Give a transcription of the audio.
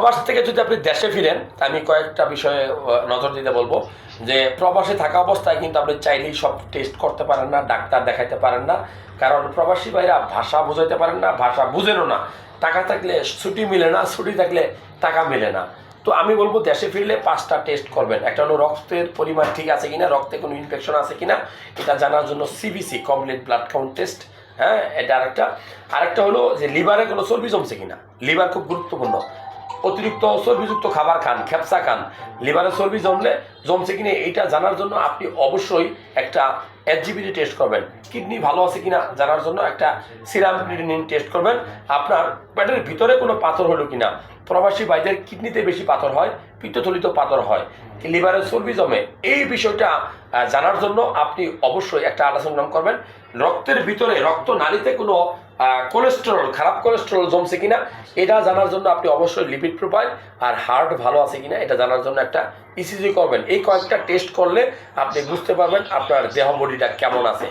প্রবাস থেকে যদি আপনি দেশে ফিরেন, আমি কয়েকটা বিষয়ে নজর দিতে বলবো। যে প্রবাসে থাকা অবস্থায় কিন্তু আপনি চাইলেই সব টেস্ট করতে পারেন না, ডাক্তার দেখাইতে পারেন না। কারণ প্রবাসী ভাইরা ভাষা বুঝাইতে পারেন না, ভাষা বুঝেনও না। টাকা থাকলে ছুটি মিলে না, ছুটি থাকলে টাকা মেলে না। তো আমি বলবো দেশে ফিরলে 5টা টেস্ট করবেন। একটা হলো রক্তের পরিমাণ ঠিক আছে কিনা, রক্তে কোনো ইনফেকশন আছে কিনা, এটা জানার জন্য CBC, complete blood count test. হ্যাঁ, এটা আরেকটা হলো যে লিভারে কোনো চর্বি জমছে কিনা। লিভার খুব গুরুত্বপূর্ণ। অতিরিক্ত চর্বিযুক্ত খাবার খান, খেপসা খান, লিভারে চর্বি জমছে কিনা এইটা জানার জন্য আপনি অবশ্যই একটা এসজিপিটি টেস্ট করবেন। কিডনি ভালো আছে কিনা জানার জন্য একটা সিরাম ক্রিয়েটিনিন টেস্ট করবেন। আপনার পেটের ভিতরে কোনো পাথর হলো কিনা। প্রবাসী ভাইদের কিডনিতে বেশি পাথর হয়, পিত্তথলিত পাথর হয়, লিভারে চর্বি জমে। এই বিষয়টা জানার জন্য আপনি অবশ্যই একটা আল্ট্রাসাউন্ড করবেন। রক্তের ভিতরে, রক্ত নালীতে কোনো কোলেস্টেরল, খারাপ কোলেস্টেরল জমছে কিনা এটা জানার জন্য আপনি অবশ্যই লিপিড প্রোফাইল আর হার্ট ভালো আছে কিনা এটা জানার জন্য একটা ইসিজি করবেন। এই কয়েকটা টেস্ট করলে আপনি বুঝতে পারবেন আপনার দেহ বডিটা কেমন আছে।